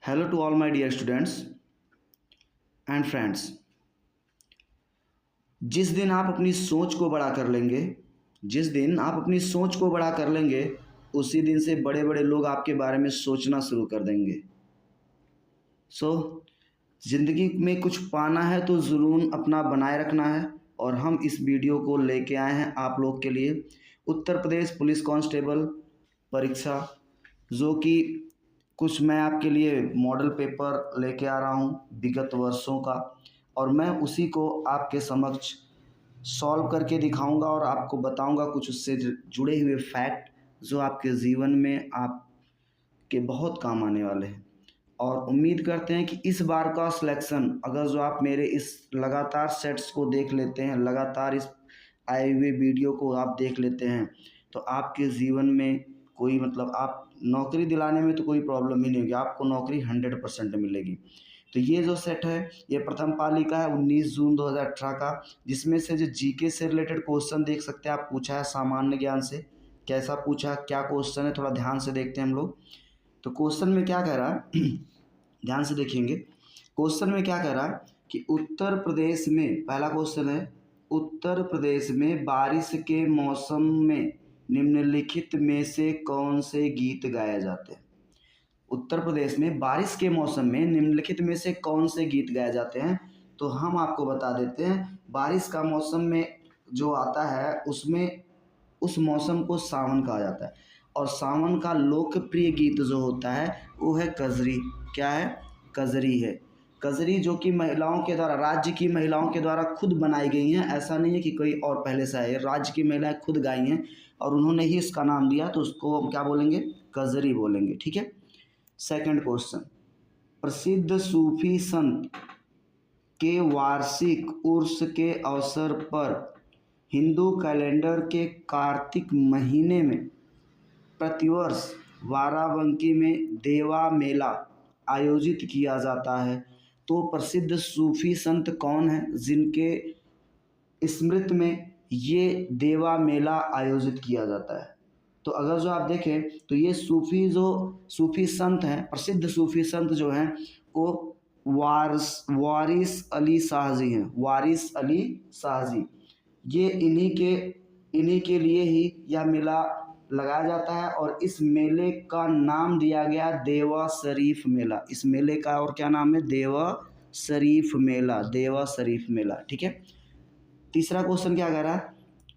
Hello to all my dear students and friends। जिस दिन आप अपनी सोच को बड़ा कर लेंगे जिस दिन आप अपनी सोच को बड़ा कर लेंगे उसी दिन से बड़े बड़े लोग आपके बारे में सोचना शुरू कर देंगे। ज़िंदगी में कुछ पाना है तो जुनून अपना बनाए रखना है। और हम इस वीडियो को लेके आए हैं आप लोग के लिए उत्तर प्रदेश पुलिस कांस्टेबल परीक्षा, जो कि कुछ मैं आपके लिए मॉडल पेपर लेके आ रहा हूँ विगत वर्षों का, और मैं उसी को आपके समक्ष सॉल्व करके दिखाऊंगा और आपको बताऊंगा कुछ उससे जुड़े हुए फैक्ट जो आपके जीवन में आपके बहुत काम आने वाले हैं। और उम्मीद करते हैं कि इस बार का सिलेक्शन, अगर जो आप मेरे इस लगातार सेट्स को देख लेते हैं, लगातार इस आए हुए वीडियो को आप देख लेते हैं, तो आपके जीवन में कोई आप नौकरी दिलाने में तो कोई प्रॉब्लम ही नहीं होगी, आपको नौकरी 100% मिलेगी। तो ये जो सेट है ये प्रथम पाली का है 19 जून 2018 का, जिसमें से जो जीके से रिलेटेड क्वेश्चन देख सकते हैं आप, पूछा है सामान्य ज्ञान से। कैसा पूछा, क्या क्वेश्चन है, थोड़ा ध्यान से देखते हैं हम लोग। तो क्वेश्चन में क्या कह रहा है ध्यान से देखेंगे। क्वेश्चन में क्या कह रहा है कि उत्तर प्रदेश में, पहला क्वेश्चन है, उत्तर प्रदेश में बारिश के मौसम में निम्नलिखित में से कौन से गीत गाए जाते हैं। उत्तर प्रदेश में बारिश के मौसम में निम्नलिखित में से कौन से गीत गाए जाते हैं। तो हम आपको बता देते हैं, बारिश का मौसम में जो आता है उसमें उस मौसम को सावन कहा जाता है। और सावन का लोकप्रिय गीत जो होता है वो है कजरी। क्या है? कजरी है। कजरी जो कि महिलाओं के द्वारा, राज्य की महिलाओं के द्वारा खुद बनाई गई हैं, ऐसा नहीं है कि कोई और पहले से आए, राज्य की महिलाएं खुद गाई हैं और उन्होंने ही इसका नाम दिया, तो उसको हम क्या बोलेंगे? कजरी बोलेंगे। ठीक है। सेकंड क्वेश्चन, प्रसिद्ध सूफी संत के वार्षिक उर्स के अवसर पर हिंदू कैलेंडर के कार्तिक महीने में प्रतिवर्ष बाराबंकी में देवा मेला आयोजित किया जाता है। तो प्रसिद्ध सूफी संत कौन है जिनके स्मृति में ये देवा मेला आयोजित किया जाता है? तो अगर जो आप देखें तो ये सूफी संत हैं, प्रसिद्ध सूफी संत जो हैं वो वारिस अली शाह जी हैं। वारिस अली शाह जी, ये इन्हीं के लिए ही यह मेला लगाया जाता है और इस मेले का नाम दिया गया देवा शरीफ मेला। इस मेले का और क्या नाम है? देवा शरीफ मेला। देवा शरीफ मेला। ठीक है। तीसरा क्वेश्चन क्या कह रहा है?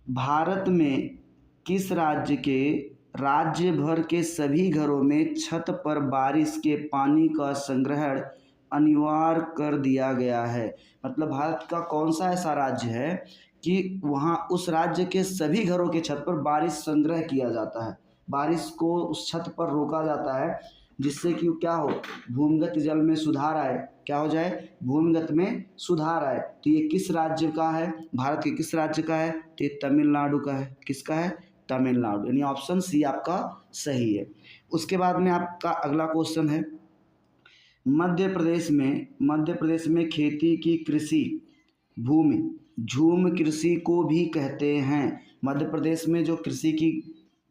भारत में किस राज्य भर के सभी घरों में छत पर बारिश के पानी का संग्रहण अनिवार्य कर दिया गया है। मतलब भारत का कौन सा ऐसा राज्य है कि वहाँ उस राज्य के सभी घरों के छत पर बारिश संग्रह किया जाता है, बारिश को उस छत पर रोका जाता है, जिससे कि क्या हो? भूमिगत जल में सुधार आए। क्या हो जाए? भूमिगत में सुधार आए। तो ये किस राज्य का है? भारत के किस राज्य का है? तो ये तमिलनाडु का है। किसका है? तमिलनाडु। यानी ऑप्शन सी आपका सही है। उसके बाद में आपका अगला क्वेश्चन है, मध्य प्रदेश में खेती की कृषि भूमि झूम कृषि को भी कहते हैं। मध्य प्रदेश में जो कृषि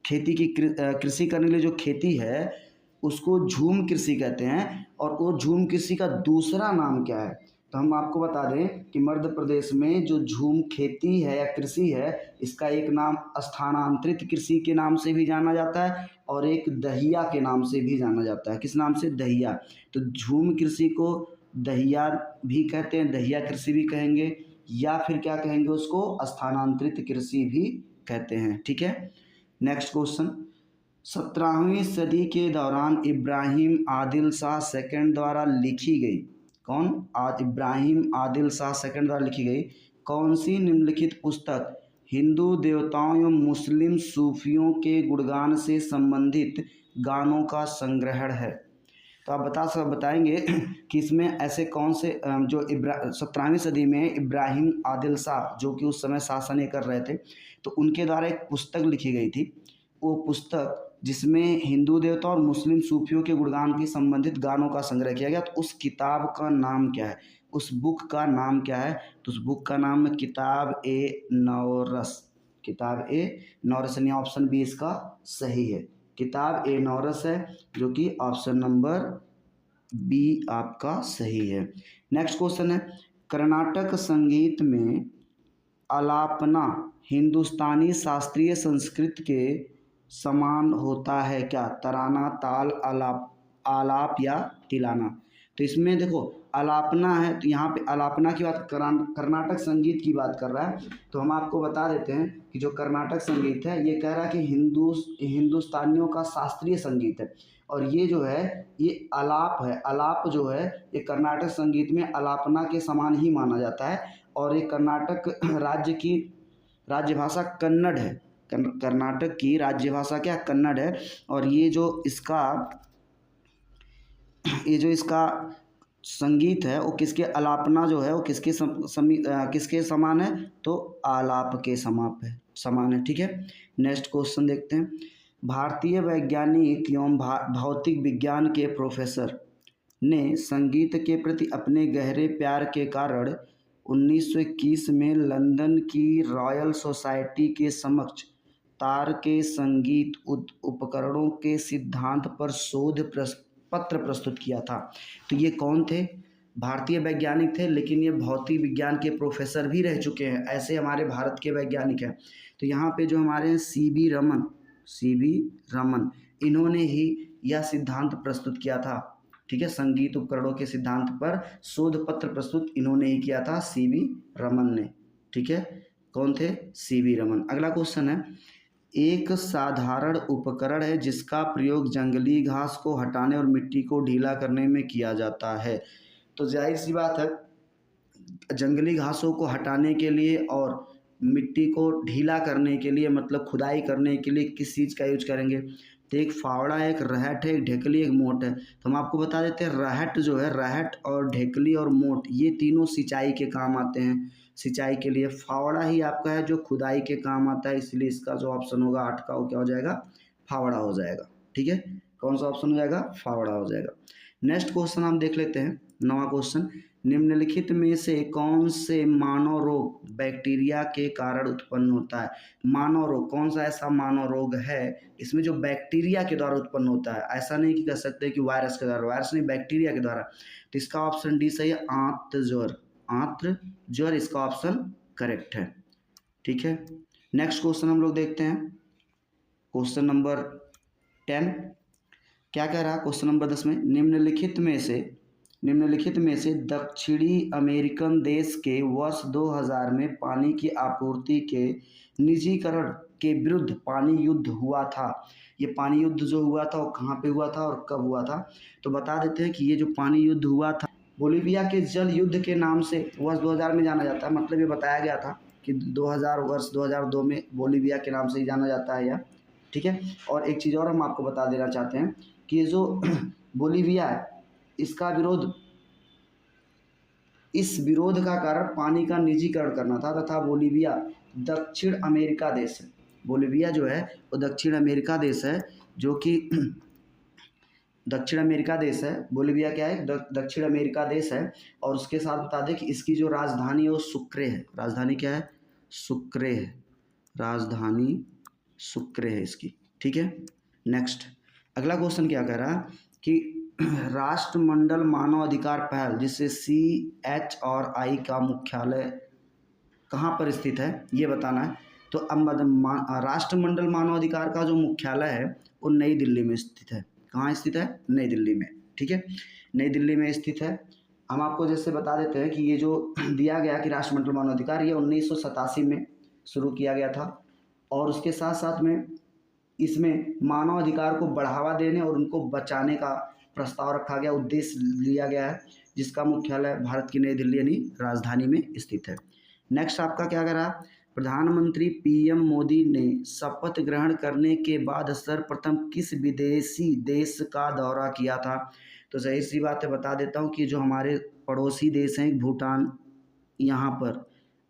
करने के लिए जो खेती है उसको झूम कृषि कहते हैं। और वो झूम कृषि का दूसरा नाम क्या है? तो हम आपको बता दें कि मध्य प्रदेश में जो झूम खेती है या कृषि है, इसका एक नाम स्थानांतरित कृषि के नाम से भी जाना जाता है और एक दहिया के नाम से भी जाना जाता है। किस नाम से? दहिया। तो झूम कृषि को दहिया भी कहते हैं, दहिया कृषि भी कहेंगे, या फिर क्या कहेंगे उसको? स्थानांतरित कृषि भी कहते हैं। ठीक है। नेक्स्ट क्वेश्चन, 17वीं सदी के दौरान इब्राहिम आदिल शाह सेकंड द्वारा लिखी गई, कौन? इब्राहिम आदिल शाह सेकंड द्वारा लिखी गई कौन सी निम्नलिखित पुस्तक हिंदू देवताओं एवं मुस्लिम सूफियों के गुणगान से संबंधित गानों का संग्रहण है? तो आप बताएंगे कि इसमें ऐसे कौन से जो 17वीं सदी में इब्राहिम आदिल शाह जो कि उस समय शासन ये कर रहे थे, तो उनके द्वारा एक पुस्तक लिखी गई थी। वो पुस्तक जिसमें हिंदू देवता और मुस्लिम सूफियों के गुणगान की संबंधित गानों का संग्रह किया गया, तो उस किताब का नाम क्या है? उस बुक का नाम क्या है? तो उस बुक का नाम है किताब ए नौरस। किताब ए नौरस, यानी ऑप्शन बी इसका सही है। किताब ए नौरस है, जो कि ऑप्शन नंबर बी आपका सही है। नेक्स्ट क्वेश्चन है, कर्नाटक संगीत में आलापना हिंदुस्तानी शास्त्रीय संस्कृत के समान होता है क्या? तराना, ताल, आलाप, आलाप या तिलाना? तो इसमें देखो आलापना है, तो यहाँ पे आलापना की बात कर्नाटक संगीत की बात कर रहा है। तो हम आपको बता देते हैं कि जो कर्नाटक संगीत है ये कह रहा है कि हिंदुस्तानियों का शास्त्रीय संगीत है, और ये जो है ये आलाप है। आलाप जो है ये कर्नाटक संगीत में आलापना के समान ही माना जाता है, और ये कर्नाटक राज्य की राज्य भाषा कन्नड़ है। कर्नाटक की राज्य भाषा क्या? कन्नड़ है। और ये जो इसका संगीत है वो किसके आलापना जो है वो किसके समान है? तो आलाप के समान है। ठीक है, नेक्स्ट क्वेश्चन देखते हैं। भारतीय वैज्ञानिक एवं भौतिक विज्ञान के प्रोफेसर ने संगीत के प्रति अपने गहरे प्यार के कारण 1921 में लंदन की रॉयल सोसाइटी के समक्ष तार के संगीत उपकरणों के सिद्धांत पर पत्र प्रस्तुत किया था। तो ये कौन थे? भारतीय वैज्ञानिक थे, लेकिन ये भौतिक विज्ञान के प्रोफेसर भी रह चुके हैं। ऐसे हमारे भारत के वैज्ञानिक हैं। तो यहाँ पे जो हमारे सीवी रमन इन्होंने ही यह सिद्धांत प्रस्तुत किया था। ठीक है, संगीत उपकरणों के सिद्धांत पर शोध पत्र प्रस्तुत इन्होंने ही किया था, सीवी रमन ने। ठीक है, कौन थे? सीवी रमन। अगला क्वेश्चन है, एक साधारण उपकरण है जिसका प्रयोग जंगली घास को हटाने और मिट्टी को ढीला करने में किया जाता है। तो जाहिर सी बात है, जंगली घासों को हटाने के लिए और मिट्टी को ढीला करने के लिए, मतलब खुदाई करने के लिए किस चीज़ का यूज करेंगे? तो एक फावड़ा है, एक रहट है, एक ढेकली, एक मोट है। तो हम आपको बता देते हैं, रहट और ढेकली और मोट ये तीनों सिंचाई के काम आते हैं। सिंचाई के लिए फावड़ा ही आपका है जो खुदाई के काम आता है, इसलिए इसका जो ऑप्शन होगा 8 का वो क्या हो जाएगा? फावड़ा हो जाएगा। ठीक है, कौन सा ऑप्शन हो जाएगा? फावड़ा हो जाएगा। नेक्स्ट क्वेश्चन हम देख लेते हैं, 9वां क्वेश्चन। निम्नलिखित में से कौन से मानव रोग बैक्टीरिया के कारण उत्पन्न होता है? मानव रोग, कौन सा ऐसा मानव रोग है इसमें जो बैक्टीरिया के द्वारा उत्पन्न होता है? ऐसा नहीं कि कह सकते कि वायरस के द्वारा, वायरस नहीं, बैक्टीरिया के द्वारा। तो इसका ऑप्शन डी सही है, आंत्र ज्वर इसका ऑप्शन करेक्ट है। ठीक है, नेक्स्ट क्वेश्चन हम लोग देखते हैं, क्वेश्चन नंबर 10। क्या कह रहा है क्वेश्चन नंबर 10 में? निम्नलिखित में से दक्षिणी अमेरिकन देश के वर्ष 2000 में पानी की आपूर्ति के निजीकरण के विरुद्ध पानी युद्ध हुआ था। ये पानी युद्ध जो हुआ था वो कहाँ पे हुआ था और कब हुआ था? तो बता देते हैं कि ये जो पानी युद्ध हुआ था बोलीविया के जल युद्ध के नाम से वर्ष 2000 में जाना जाता है। मतलब ये बताया गया था कि 2002 में बोलीविया के नाम से ही जाना जाता है यह। ठीक है, और एक चीज़ और हम आपको बता देना चाहते हैं कि ये जो बोलीविया है इसका इस विरोध का कारण पानी का निजीकरण करना था, तथा बोलीविया दक्षिण अमेरिका देश है। बोलीविया जो है वो दक्षिण अमेरिका देश है, जो कि दक्षिण अमेरिका देश है। बोलीविया क्या है? दक्षिण अमेरिका देश है। और उसके साथ बता दें कि इसकी जो राजधानी है वो सुक्रे है। राजधानी क्या है? सुक्रे है। राजधानी सुक्रे है इसकी। ठीक है, नेक्स्ट अगला क्वेश्चन क्या कह रहा है कि राष्ट्रमंडल मानव अधिकार पहल, जिससे CHRI का मुख्यालय कहाँ पर स्थित है ये बताना है। तो अब राष्ट्रमंडल मानव अधिकार का जो मुख्यालय है वो नई दिल्ली में स्थित है। कहाँ स्थित है? नई दिल्ली में। ठीक है, नई दिल्ली में स्थित है। हम आपको जैसे बता देते हैं कि ये जो दिया गया कि राष्ट्रमंडल मानव अधिकार, ये 1987 में शुरू किया गया था, और उसके साथ साथ में इसमें मानव अधिकार को बढ़ावा देने और उनको बचाने का प्रस्ताव रखा गया, उद्देश्य लिया गया है, जिसका मुख्यालय भारत की नई दिल्ली यानी राजधानी में स्थित है। नेक्स्ट आपका क्या करा? प्रधानमंत्री PM मोदी ने शपथ ग्रहण करने के बाद सर्वप्रथम किस विदेशी देश का दौरा किया था? तो जाहिर सी बात है, बता देता हूँ कि जो हमारे पड़ोसी देश हैं भूटान, यहाँ पर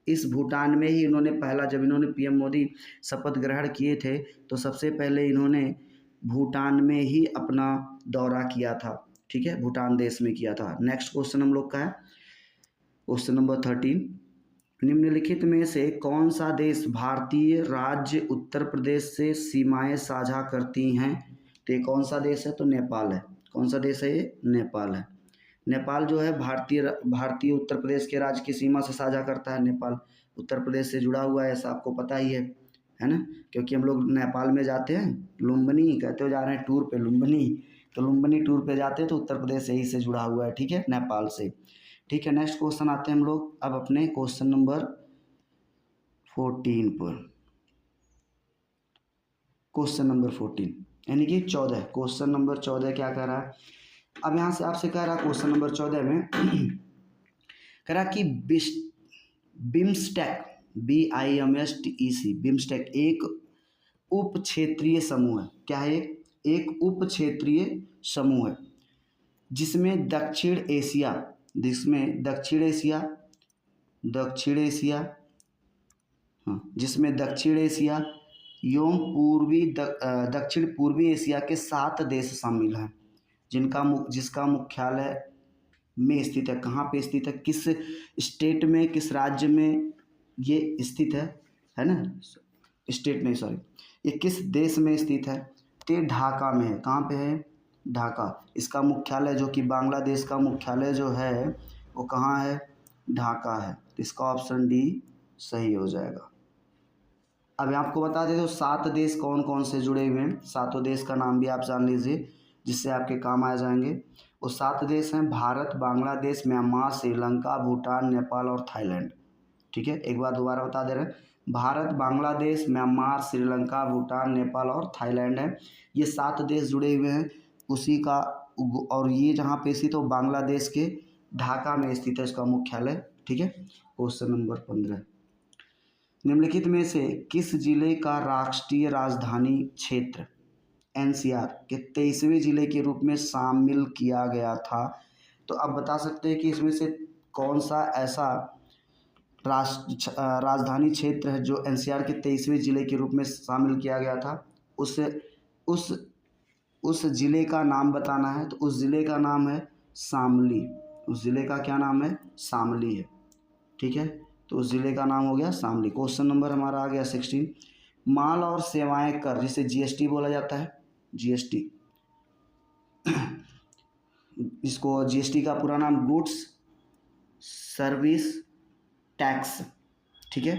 इस भूटान में ही इन्होंने जब इन्होंने PM मोदी शपथ ग्रहण किए थे तो सबसे पहले इन्होंने भूटान में ही अपना दौरा किया था। ठीक है, भूटान देश में किया था। नेक्स्ट क्वेश्चन हम लोग का है क्वेश्चन नंबर 13। निम्नलिखित में से कौन सा देश भारतीय राज्य उत्तर प्रदेश से सीमाएं साझा करती हैं? तो ये कौन सा देश है? तो नेपाल है। कौन सा देश है ये? नेपाल है। नेपाल जो है भारतीय उत्तर प्रदेश के राज्य की सीमा से साझा करता है। नेपाल उत्तर प्रदेश से जुड़ा हुआ है, ऐसा आपको पता ही है ना, क्योंकि हम लोग नेपाल में जाते हैं, लुम्बिनी कहते हो, जा रहे हैं टूर पे लुम्बिनी, तो लुम्बिनी टूर पे जाते हैं तो उत्तर प्रदेश यही से जुड़ा हुआ है, ठीक है, नेपाल से। ठीक है, नेक्स्ट क्वेश्चन आते हैं हम लोग अब अपने क्वेश्चन नंबर 14 पर। क्वेश्चन नंबर 14 यानी कि 14, क्वेश्चन नंबर 14 क्या कह रहा है? अब यहाँ से आपसे कह रहा है क्वेश्चन नंबर 14 में कह रहा कि बिम्स्टेक BIMSTEC बिम्स्टेक एक उप क्षेत्रीय समूह है। क्या है? एक उप क्षेत्रीय समूह है जिसमें दक्षिण एशिया जिसमें दक्षिण एशिया एवं दक्षिण पूर्वी एशिया के 7 देश शामिल हैं, जिसका मुख्यालय में स्थित है। कहाँ पे स्थित है? किस स्टेट में, किस राज्य में ये स्थित है ना? स्टेट नहीं, सॉरी, ये किस देश में स्थित है? तो ढाका में है। कहाँ पे है? ढाका। इसका मुख्यालय जो कि बांग्लादेश का मुख्यालय जो है वो कहाँ है? ढाका है। तो इसका ऑप्शन डी सही हो जाएगा। अब आपको बता दें तो 7 देश कौन कौन से जुड़े हुए हैं, 7 देश का नाम भी आप जान लीजिए जिससे आपके काम आ जाएंगे। वो 7 देश हैं भारत, बांग्लादेश, म्यांमार, श्रीलंका, भूटान, नेपाल और थाईलैंड। ठीक है, एक बार दोबारा बता दे रहे हैं, भारत, बांग्लादेश, म्यांमार, श्रीलंका, भूटान, नेपाल और थाईलैंड है। ये 7 देश जुड़े हुए हैं उसी का, और ये जहाँ पे स्थित है वो बांग्लादेश के ढाका में स्थित है इसका मुख्यालय। ठीक है, क्वेश्चन नंबर 15, निम्नलिखित में से किस जिले का राष्ट्रीय राजधानी क्षेत्र NCR के 23वें जिले के रूप में शामिल किया गया था? तो आप बता सकते हैं कि इसमें से कौन सा ऐसा राजधानी क्षेत्र है जो NCR के 23वें जिले के रूप में शामिल किया गया था? उस जिले का नाम बताना है। तो उस जिले का नाम है शामली। उस जिले का क्या नाम है? शामली है। ठीक है, तो उस जिले का नाम हो गया शामली। क्वेश्चन नंबर हमारा आ गया 16, माल और सेवाएं कर जिसे GST बोला जाता है, GST, इसको GST का पूरा नाम गुड्स सर्विस टैक्स, ठीक है,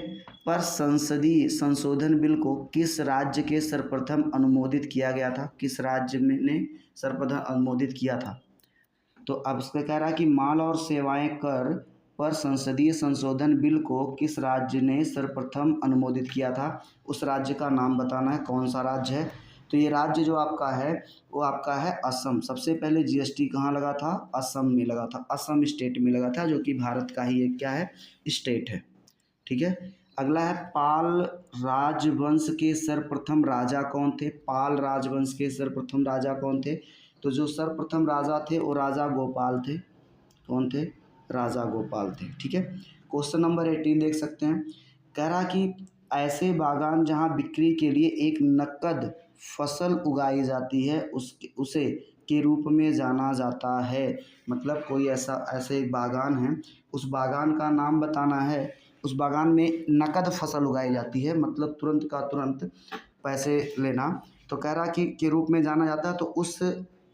पर संसदीय संशोधन बिल को किस राज्य के सर्वप्रथम अनुमोदित किया गया था? किस राज्य ने सर्वप्रथम अनुमोदित किया था? तो अब इस पर कह रहा है कि माल और सेवाएं कर पर संसदीय संशोधन बिल को किस राज्य ने सर्वप्रथम अनुमोदित किया था? उस राज्य का नाम बताना है, कौन सा राज्य है? तो ये राज्य जो आपका है वो आपका है असम। सबसे पहले GST कहाँ लगा था? असम में लगा था, असम स्टेट में लगा था, जो कि भारत का ही एक क्या है? स्टेट है। ठीक है, अगला है पाल राजवंश के सर्वप्रथम राजा कौन थे? पाल राजवंश के सर्वप्रथम राजा कौन थे? तो जो सर्वप्रथम राजा थे वो राजा गोपाल थे। कौन थे? राजा गोपाल थे। ठीक है, क्वेश्चन नंबर 18 देख सकते हैं, कह रहा कि ऐसे बागान जहां बिक्री के लिए एक नकद फसल उगाई जाती है उसे के रूप में जाना जाता है। मतलब कोई ऐसे बागान है, उस बागान का नाम बताना है। उस बागान में नकद फसल उगाई जाती है, मतलब तुरंत का तुरंत पैसे लेना। तो कह रहा कि के रूप में जाना जाता है। तो उस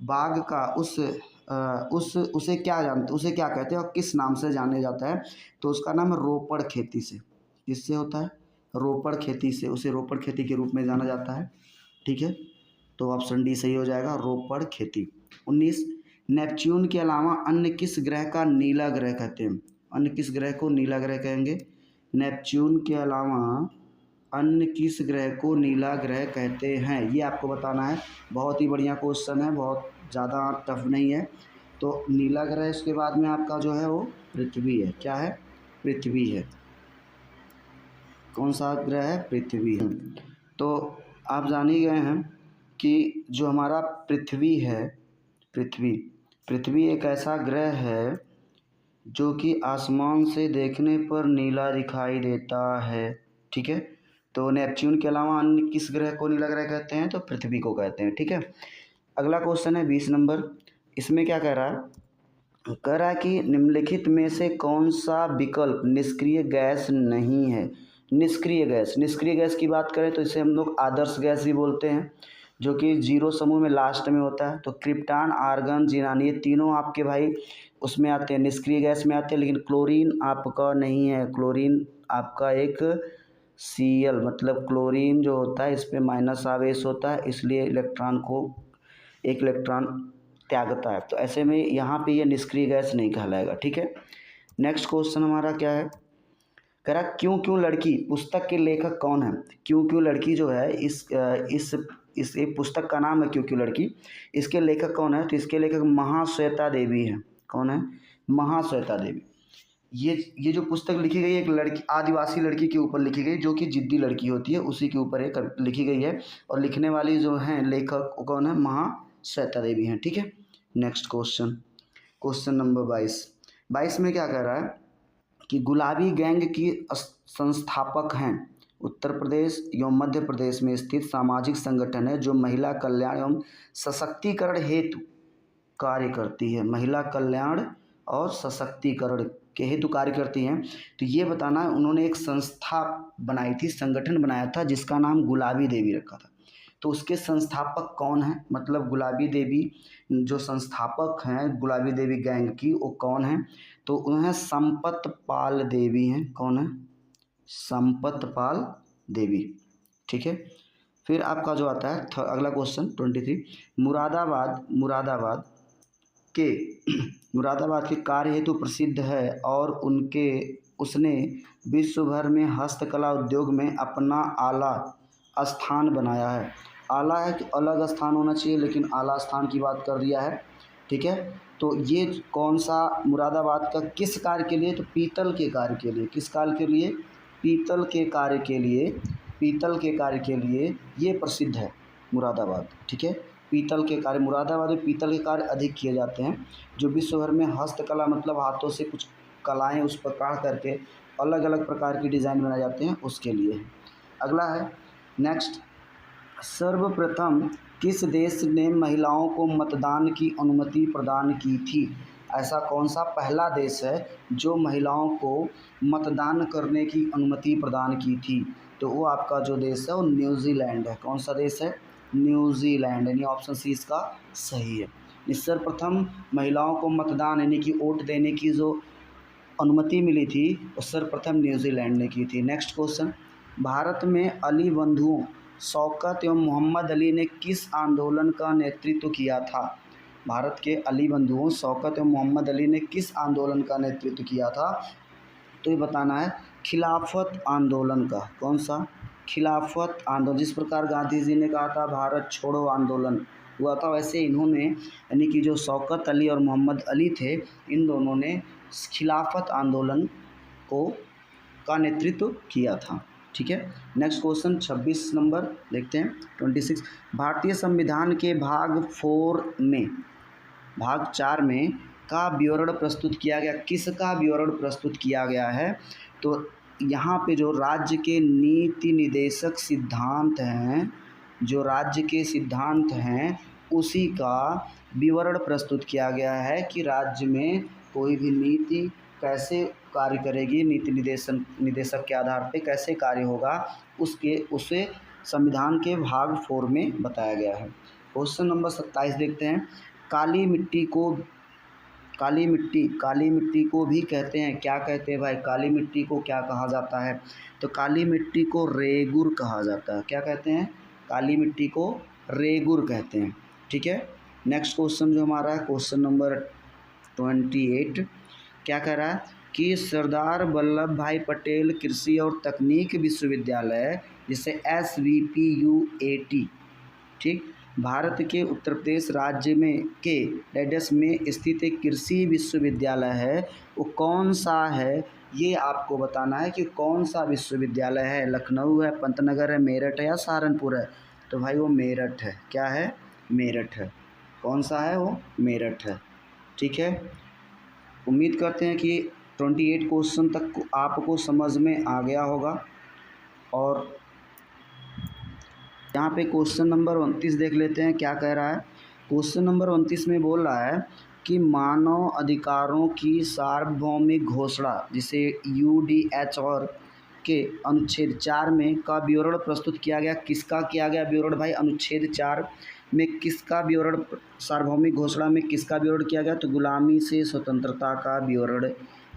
बाग का उसे क्या कहते हैं और किस नाम से जाने जाता है? तो उसका नाम है रोपड़ खेती से। किससे होता है? रोपड़ खेती से, उसे रोपड़ खेती के रूप में जाना जाता है। ठीक है, तो ऑप्शन डी सही हो जाएगा, रोपड़ खेती। 19, नेपच्यून के अलावा अन्य किस ग्रह का नीला ग्रह कहते हैं? अन्य किस ग्रह को नीला ग्रह कहेंगे? नेपच्यून के अलावा अन्य किस ग्रह को नीला ग्रह कहते हैं, ये आपको बताना है। बहुत ही बढ़िया क्वेश्चन है, बहुत ज़्यादा टफ नहीं है। तो नीला ग्रह इसके बाद में आपका जो है वो पृथ्वी है। क्या है? पृथ्वी है। कौन सा ग्रह है? पृथ्वी है। तो आप जान ही गए हैं कि जो हमारा पृथ्वी है, पृथ्वी एक ऐसा ग्रह है जो कि आसमान से देखने पर नीला दिखाई देता है। ठीक है, तो नेपच्यून के अलावा अन्य किस ग्रह को नीला ग्रह कहते हैं? तो पृथ्वी को कहते हैं। ठीक है, अगला क्वेश्चन है 20 नंबर। इसमें क्या कह रहा है? कह रहा है कि निम्नलिखित में से कौन सा विकल्प निष्क्रिय गैस नहीं है? निष्क्रिय गैस की बात करें तो इसे हम लोग आदर्श गैस भी बोलते हैं। जो कि जीरो समूह में लास्ट में होता है। तो क्रिप्टॉन, आर्गन, जिनान ये तीनों आपके भाई उसमें आते हैं, निष्क्रिय गैस में आते हैं, लेकिन क्लोरीन आपका नहीं है। क्लोरीन आपका एक Cl मतलब क्लोरीन जो होता है इस पर माइनस आवेश होता है, इसलिए इलेक्ट्रॉन को एक इलेक्ट्रॉन त्यागता है। तो ऐसे में यहाँ पे ये निष्क्रिय गैस नहीं कहलाएगा। ठीक है, नेक्स्ट क्वेश्चन हमारा क्या है, कह रहा क्यों क्यों लड़की पुस्तक के लेखक कौन है। क्यों क्यों लड़की जो है इस एक पुस्तक का नाम है क्यों क्यों लड़की। इसके लेखक कौन है, तो इसके लेखक महाश्वेता देवी है। कौन है, महाश्वेता देवी। ये जो पुस्तक लिखी गई है एक लड़की, आदिवासी लड़की के ऊपर लिखी गई, जो कि जिद्दी लड़की होती है उसी के ऊपर एक लिखी गई है। और लिखने वाली जो हैं लेखक वो कौन है, महाश्वेता देवी हैं। ठीक है, नेक्स्ट क्वेश्चन, क्वेश्चन नंबर 22 में क्या कह रहा है कि गुलाबी गैंग की संस्थापक हैं उत्तर प्रदेश एवं मध्य प्रदेश में स्थित सामाजिक संगठन है जो महिला कल्याण एवं सशक्तिकरण हेतु कार्य करती है। महिला कल्याण और सशक्तिकरण के हेतु कार्य करती हैं। तो ये बताना है, उन्होंने एक संस्था बनाई थी, संगठन बनाया था जिसका नाम गुलाबी देवी रखा था। तो उसके संस्थापक कौन हैं, मतलब गुलाबी देवी जो संस्थापक हैं गुलाबी देवी गैंग की वो कौन हैं, तो उन्हें संपत पाल देवी हैं। कौन है, संपत पाल देवी। ठीक है, फिर आपका जो आता है अगला क्वेश्चन 23, मुरादाबाद के कार्य हेतु प्रसिद्ध है और उसने विश्व भर में हस्तकला उद्योग में अपना आला स्थान बनाया है। आला है कि अलग स्थान होना चाहिए, लेकिन आला स्थान की बात कर दिया है। ठीक है, तो ये कौन सा मुरादाबाद का किस कार्य के लिए, तो पीतल के कार्य के लिए। किस कार्य के लिए, पीतल के कार्य के लिए, पीतल के कार्य के लिए ये प्रसिद्ध है मुरादाबाद। ठीक है, पीतल के कार्य, मुरादाबाद में पीतल के कार्य अधिक किए जाते हैं। जो विश्व भर में हस्तकला मतलब हाथों से कुछ कलाएं उस पर काढ़ करके अलग अलग प्रकार की डिज़ाइन बनाए जाते हैं उसके लिए है। अगला है नेक्स्ट, सर्वप्रथम किस देश ने महिलाओं को मतदान की अनुमति प्रदान की थी। ऐसा कौन सा पहला देश है जो महिलाओं को मतदान करने की अनुमति प्रदान की थी, तो वो आपका जो देश है वो न्यूजीलैंड है। कौन सा देश है, न्यूजीलैंड, यानी ऑप्शन सी इसका सही है। सर्वप्रथम महिलाओं को मतदान यानी कि वोट देने की जो अनुमति मिली थी वो सर्वप्रथम न्यूजीलैंड ने की थी। नेक्स्ट क्वेश्चन, भारत में अली बंधुओं शौकत एवं मोहम्मद अली ने किस आंदोलन का नेतृत्व किया था। भारत के अली बंधुओं शौकत एवं मोहम्मद अली ने किस आंदोलन का नेतृत्व किया था, तो ये बताना है खिलाफत आंदोलन का। कौन सा, खिलाफत आंदोलन। जिस प्रकार गांधी जी ने कहा था भारत छोड़ो आंदोलन हुआ था, वैसे इन्होंने यानी कि जो शौकत अली और मोहम्मद अली थे इन दोनों ने खिलाफत आंदोलन का नेतृत्व किया था। ठीक है, नेक्स्ट क्वेश्चन 26 नंबर देखते हैं 26, भारतीय संविधान के भाग 4 में का विवरण प्रस्तुत किया गया। किसका विवरण प्रस्तुत किया गया है, तो यहाँ पे जो राज्य के नीति निदेशक सिद्धांत हैं, जो राज्य के सिद्धांत हैं उसी का विवरण प्रस्तुत किया गया है कि राज्य में कोई भी नीति कैसे कार्य करेगी, नीति निदेशक के आधार पे कैसे कार्य होगा, उसे संविधान के भाग 4 में बताया गया है। क्वेश्चन नंबर 27 देखते हैं, काली मिट्टी को भी कहते हैं, क्या कहते हैं भाई, काली मिट्टी को क्या कहा जाता है, तो काली मिट्टी को रेगुर कहा जाता है। क्या कहते हैं, काली मिट्टी को रेगुर कहते हैं। ठीक है, नेक्स्ट क्वेश्चन जो हमारा है क्वेश्चन नंबर 28 क्या कह रहा है कि सरदार वल्लभ भाई पटेल कृषि और तकनीक विश्वविद्यालय जिसे SVPUAT, ठीक, भारत के उत्तर प्रदेश राज्य में के डैडस में स्थित एक कृषि विश्वविद्यालय है, वो कौन सा है ये आपको बताना है कि कौन सा विश्वविद्यालय है। लखनऊ है, पंतनगर है, मेरठ है या सहारनपुर है, तो भाई वो मेरठ है। क्या है, मेरठ है। कौन सा है वो, मेरठ है। ठीक है, उम्मीद करते हैं कि 28 क्वेश्चन तक आपको समझ में आ गया होगा। और यहाँ पे क्वेश्चन नंबर 29 देख लेते हैं क्या कह रहा है। क्वेश्चन नंबर 29 में बोल रहा है कि मानव अधिकारों की सार्वभौमिक घोषणा जिसे UDH और के अनुच्छेद 4 में का विवरण प्रस्तुत किया गया। किसका किया गया विवरण भाई? अनुच्छेद 4 में किसका विवरण, सार्वभौमिक घोषणा में किसका विवरण किया गया? तो गुलामी से स्वतंत्रता का विवरण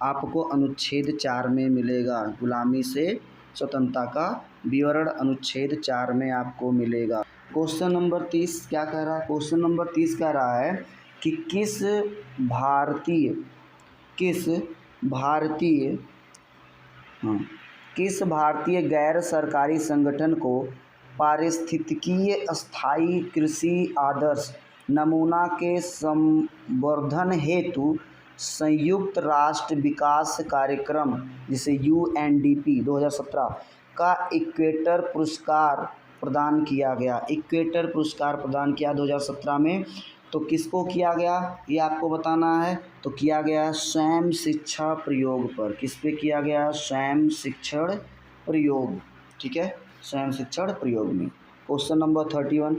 आपको अनुच्छेद 4 में मिलेगा। गुलामी से स्वतंत्रता का विवरण अनुच्छेद 4 में आपको मिलेगा। क्वेश्चन नंबर 30 क्या कह रहा है? क्वेश्चन नंबर 30 कह रहा है कि किस भारतीय गैर सरकारी संगठन को पारिस्थितिकीय स्थायी कृषि आदर्श नमूना के संवर्धन हेतु संयुक्त राष्ट्र विकास कार्यक्रम जिसे UNDP 2017 का इक्वेटर पुरस्कार प्रदान किया गया? इक्वेटर पुरस्कार प्रदान किया 2017 में। तो किसको किया गया ये आपको बताना है। तो किया गया स्वयं शिक्षा प्रयोग पर। किस पे किया गया? स्वयं शिक्षण प्रयोग। ठीक है, स्वयं शिक्षण प्रयोग में। क्वेश्चन नंबर 31,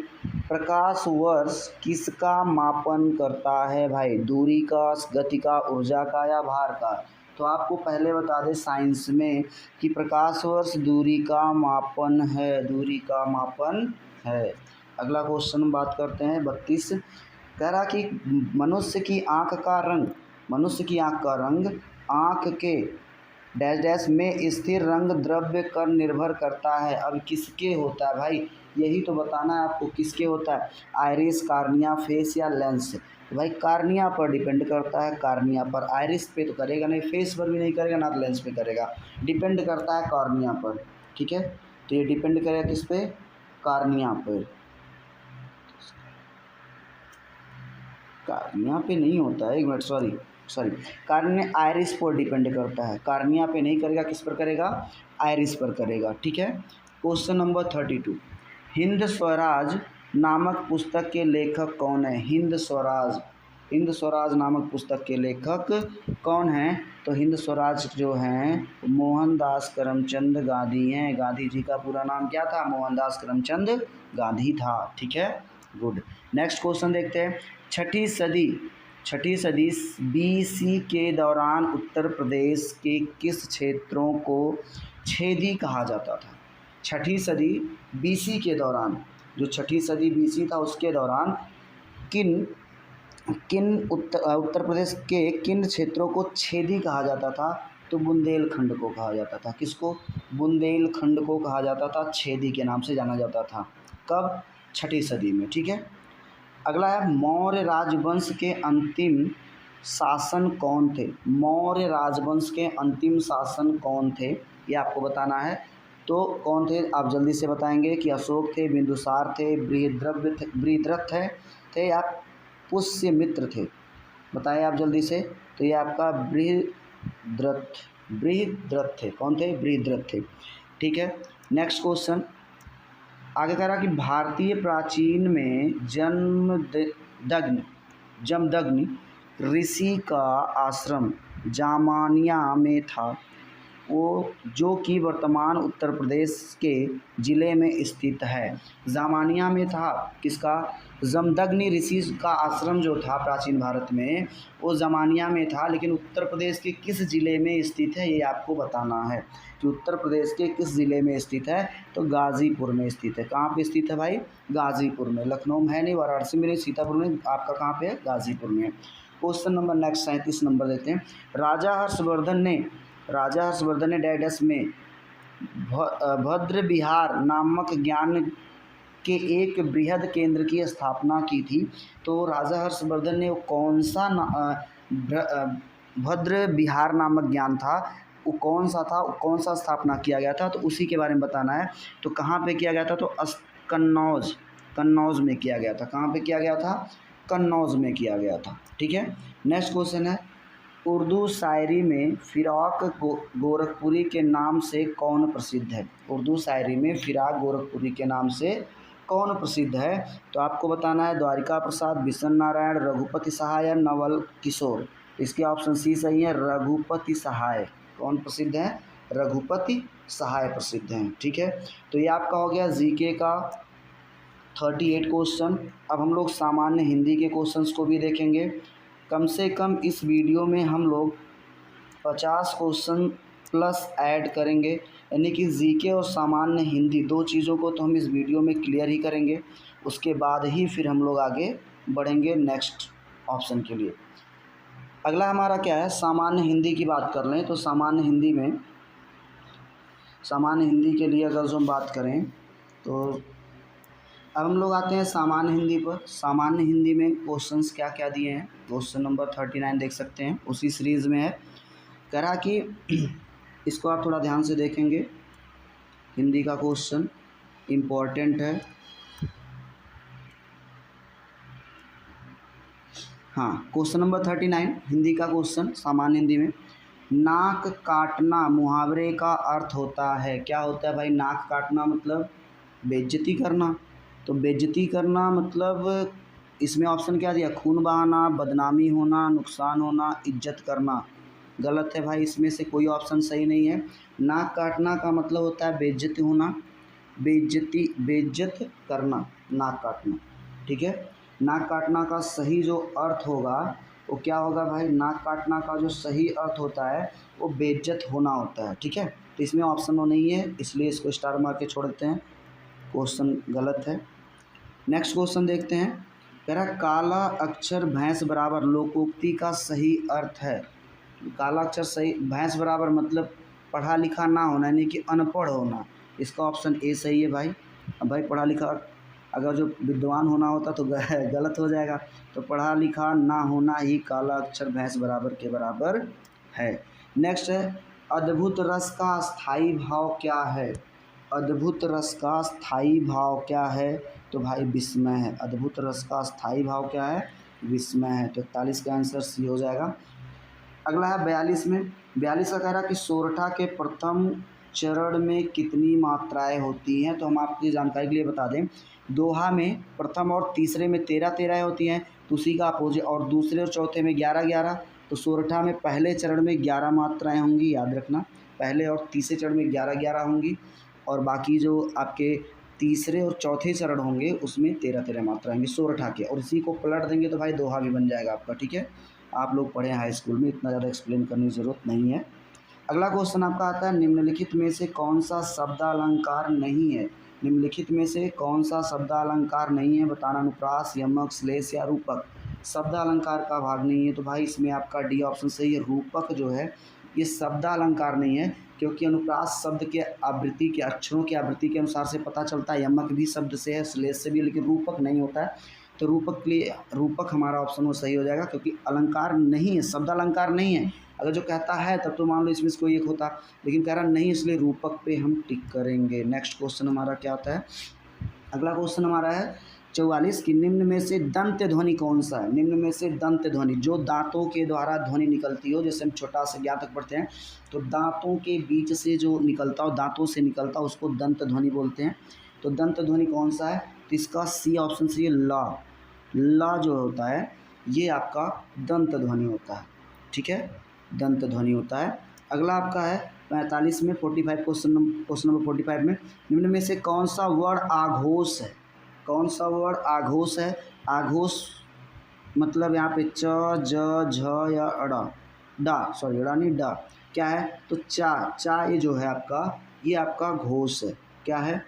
प्रकाश वर्ष किसका मापन करता है भाई? दूरी का, गति का, ऊर्जा का या भार का? तो आपको पहले बता दें साइंस में कि प्रकाश वर्ष दूरी का मापन है, दूरी का मापन है। अगला क्वेश्चन बात करते हैं 32, कह रहा कि मनुष्य की आँख का रंग आँख के डैश डैश में स्थिर रंग द्रव्य पर निर्भर करता है। अब किसके होता है भाई? यही तो बताना है आपको किसके होता है। आइरिस, कार्निया, फेस या लेंस? तो भाई कार्निया पर डिपेंड करता है, कार्निया पर। आइरिस पे तो करेगा नहीं, फेस पर भी नहीं करेगा, ना लेंस पे करेगा, डिपेंड करता है कार्निया पर। ठीक है, तो ये डिपेंड करेगा किस पे? कार्निया पर। कार्निया पे नहीं होता है, एक मिनट, सॉरी कार्निया आइरिस पर डिपेंड करता है। कार्निया पे नहीं करेगा, किस पर करेगा? आइरिस पर करेगा। ठीक है, क्वेश्चन नंबर 32, हिंद स्वराज नामक पुस्तक के लेखक कौन है? हिंद स्वराज नामक पुस्तक के लेखक कौन हैं? तो हिंद स्वराज जो हैं मोहनदास करमचंद गांधी हैं। गांधी जी का पूरा नाम क्या था? मोहनदास करमचंद गांधी था। ठीक है, गुड। नेक्स्ट क्वेश्चन देखते हैं। छठी सदी BC के दौरान उत्तर प्रदेश के किस क्षेत्रों को छेदी कहा जाता था? छठी सदी BC के दौरान, जो छठी सदी BC था उसके दौरान किन उत्तर प्रदेश के किन क्षेत्रों को छेदी कहा जाता था? तो बुंदेलखंड को कहा जाता था। किसको? बुंदेलखंड को कहा जाता था, छेदी के नाम से जाना जाता था। कब? छठी सदी में। ठीक है, अगला है मौर्य राजवंश के अंतिम शासन कौन थे? मौर्य राजवंश के अंतिम शासन कौन थे ये आपको बताना है। तो कौन थे आप जल्दी से बताएंगे कि अशोक थे, बिंदुसार थे, बृहद्रथ थे या पुष्यमित्र थे? बताएं आप जल्दी से। तो ये आपका बृहद्रथ थे। कौन थे? बृहद्रथ थे। ठीक है, नेक्स्ट क्वेश्चन आगे कह रहा कि भारतीय प्राचीन में जमदग्नि ऋषि का आश्रम जामानिया में था, वो जो कि वर्तमान उत्तर प्रदेश के ज़िले में स्थित है। जामानिया में था किसका? जमदग्नि ऋषि का आश्रम जो था प्राचीन भारत में वो जामानिया में था, लेकिन उत्तर प्रदेश के किस ज़िले में स्थित है ये आपको बताना है कि उत्तर प्रदेश के किस ज़िले में स्थित है। तो गाज़ीपुर में स्थित है। कहाँ पे स्थित है भाई? गाज़ीपुर में। लखनऊ में है नहीं, वाराणसी में नहीं, सीतापुर में, आपका कहाँ पे है? गाज़ीपुर में। क्वेश्चन नंबर नेक्स्ट 37 नंबर देते हैं। राजा हर्षवर्धन ने डैडस में भद्र विहार नामक ज्ञान के एक बृहद केंद्र की स्थापना की थी। तो राजा हर्षवर्धन ने कौन सा भद्र विहार नामक ज्ञान था, वो कौन सा था, कौन सा स्थापना किया गया था? तो उसी के बारे में बताना है। तो कहाँ पे किया गया था? तो कन्नौज में किया गया था। कहाँ पे किया गया था? कन्नौज में किया गया था। ठीक है, नेक्स्ट क्वेश्चन है उर्दू शायरी में फिराक गोरखपुरी के नाम से कौन प्रसिद्ध है? उर्दू शायरी में फिराक गोरखपुरी के नाम से कौन प्रसिद्ध है? तो आपको बताना है द्वारिका प्रसाद, बिशन नारायण, रघुपति सहाय या नवल किशोर। इसके ऑप्शन सी सही है, रघुपति सहाय। कौन प्रसिद्ध है? रघुपति सहाय प्रसिद्ध हैं। ठीक है, तो ये आपका हो गया जीके का 38 क्वेश्चन। अब हम लोग सामान्य हिंदी के क्वेश्चंस को भी देखेंगे। कम से कम इस वीडियो में हम लोग 50 क्वेश्चन प्लस ऐड करेंगे, यानी कि जीके और सामान्य हिंदी दो चीज़ों को तो हम इस वीडियो में क्लियर ही करेंगे, उसके बाद ही फिर हम लोग आगे बढ़ेंगे नेक्स्ट ऑप्शन के लिए। अगला हमारा क्या है, सामान्य हिंदी की बात कर लें तो सामान्य हिंदी के लिए अगर जो हम बात करें तो अब हम लोग आते हैं सामान्य हिंदी पर। सामान्य हिंदी में क्वेश्चंस क्या क्या दिए हैं, क्वेश्चन नंबर 39 देख सकते हैं, उसी सीरीज़ में है। कह रहा कि इसको आप थोड़ा ध्यान से देखेंगे, हिंदी का क्वेश्चन इम्पोर्टेंट है। हाँ, क्वेश्चन नंबर 39 हिंदी का क्वेश्चन सामान्य हिंदी में, नाक काटना मुहावरे का अर्थ होता है। क्या होता है भाई, नाक काटना मतलब बेइज्जती करना। तो बेइज्जती करना मतलब इसमें ऑप्शन क्या दिया, खून बहाना, बदनामी होना, नुकसान होना, इज्जत करना। गलत है भाई, इसमें से कोई ऑप्शन सही नहीं है। नाक काटना का मतलब होता है बेइज्जती होना, बेइज्जत करना, नाक काटना। ठीक है, नाक काटना का सही जो अर्थ होगा वो क्या होगा भाई, नाक काटना का जो सही अर्थ होता है वो बेइज्जत होना होता है। ठीक है, तो इसमें ऑप्शन वो नहीं है, इसलिए इसको स्टार मार के छोड़ देते हैं, क्वेश्चन गलत है। नेक्स्ट क्वेश्चन देखते हैं। कह रहा काला अक्षर भैंस बराबर लोकोक्ति का सही अर्थ है। काला अक्षर सही, भैंस बराबर मतलब पढ़ा लिखा ना होना, यानी कि अनपढ़ होना। इसका ऑप्शन ए सही है भाई। अब भाई पढ़ा लिखा अगर जो विद्वान होना होता तो गलत हो जाएगा, तो पढ़ा लिखा ना होना ही काला अक्षर भैंस बराबर के बराबर है। नेक्स्ट है, अद्भुत रस का स्थायी भाव क्या है। अद्भुत रस का स्थायी भाव क्या है, तो भाई विस्मय है। अद्भुत रस का स्थायी भाव क्या है, विस्मय है। तो 41 का आंसर सी हो जाएगा। अगला है 42 में, 42 का कह रहा कि सोरठा के प्रथम चरण में कितनी मात्राएं होती हैं। तो हम आपकी जानकारी के लिए बता दें, दोहा में प्रथम और तीसरे में 13 होती हैं, तो उसी का अपोजिट, और दूसरे और चौथे में 11। तो सोरठा में पहले चरण में 11 मात्राएं होंगी, याद रखना, पहले और तीसरे चरण में 11 होंगी, और बाकी जो आपके तीसरे और चौथे चरण होंगे उसमें 13 मात्राएं होंगी सोरठा के, और इसी को पलट देंगे तो भाई दोहा भी बन जाएगा आपका। ठीक है, आप लोग पढ़े हाई स्कूल में, इतना ज़्यादा एक्सप्लेन करने की ज़रूरत नहीं है। अगला क्वेश्चन आपका आता है, निम्नलिखित में से कौन सा शब्दालंकार नहीं है। निम्नलिखित में से कौन सा शब्दालंकार नहीं है, बताना। अनुप्रास, यमक, श्लेष या रूपक। शब्दालंकार का भाग नहीं है, तो भाई इसमें आपका डी ऑप्शन सही है। रूपक जो है ये शब्दालंकार नहीं है, क्योंकि अनुप्रास शब्द के आवृत्ति के अक्षरों की आवृत्ति के अनुसार से पता चलता है, यमक भी शब्द से है, श्लेष से भी, लेकिन रूपक नहीं होता है। तो रूपक के लिए रूपक हमारा ऑप्शन वो सही हो जाएगा, क्योंकि अलंकार नहीं है, शब्दालंकार नहीं है। अगर जो कहता है तब तो मान लो इसमें से कोई एक होता, लेकिन कह रहा नहीं, इसलिए रूपक पे हम टिक करेंगे। नेक्स्ट क्वेश्चन हमारा क्या होता है, अगला क्वेश्चन हमारा है 44 कि निम्न में से दंत ध्वनि कौन सा है। निम्न में से दंत ध्वनि जो दांतों के द्वारा ध्वनि निकलती हो, जैसे हम छोटा से ज्ञान तक पढ़ते हैं, तो दांतों के बीच से जो निकलता हो, दांतों से निकलता हो, उसको दंत ध्वनि बोलते हैं। तो दंत ध्वनि कौन सा है, तो इसका सी ऑप्शन से ला जो होता है ये आपका दंत ध्वनि होता है। ठीक है, दंत ध्वनि होता है। अगला आपका है 45 में 45 क्वेश्चन नंबर 45 में, निम्न में से कौन सा वर्ड आघोष है। कौन सा वर्ड आघोष है। आघोष मतलब यहाँ पे च, ज, झ या अड़ा, डा, सॉरी अड़ा नहीं, डा क्या है, तो चा ये जो है आपका, ये आपका घोष है। क्या है,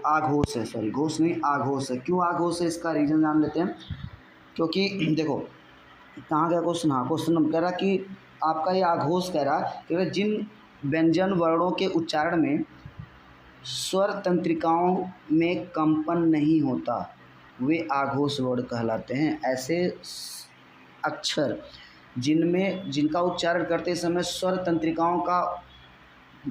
आघोष है, सॉरी घोष नहीं, आघोष है। क्यों आघोष है, इसका रीज़न जान लेते हैं। क्योंकि देखो कहाँ गया क्वेश्चन, हाँ क्वेश्चन नंबर कह रहा कि आपका ये आघोष कह रहा कि जिन व्यंजन वर्णों के उच्चारण में स्वर तंत्रिकाओं में कंपन नहीं होता वे आघोष वर्ण कहलाते हैं। ऐसे अक्षर जिनका उच्चारण करते समय स्वर तंत्रिकाओं का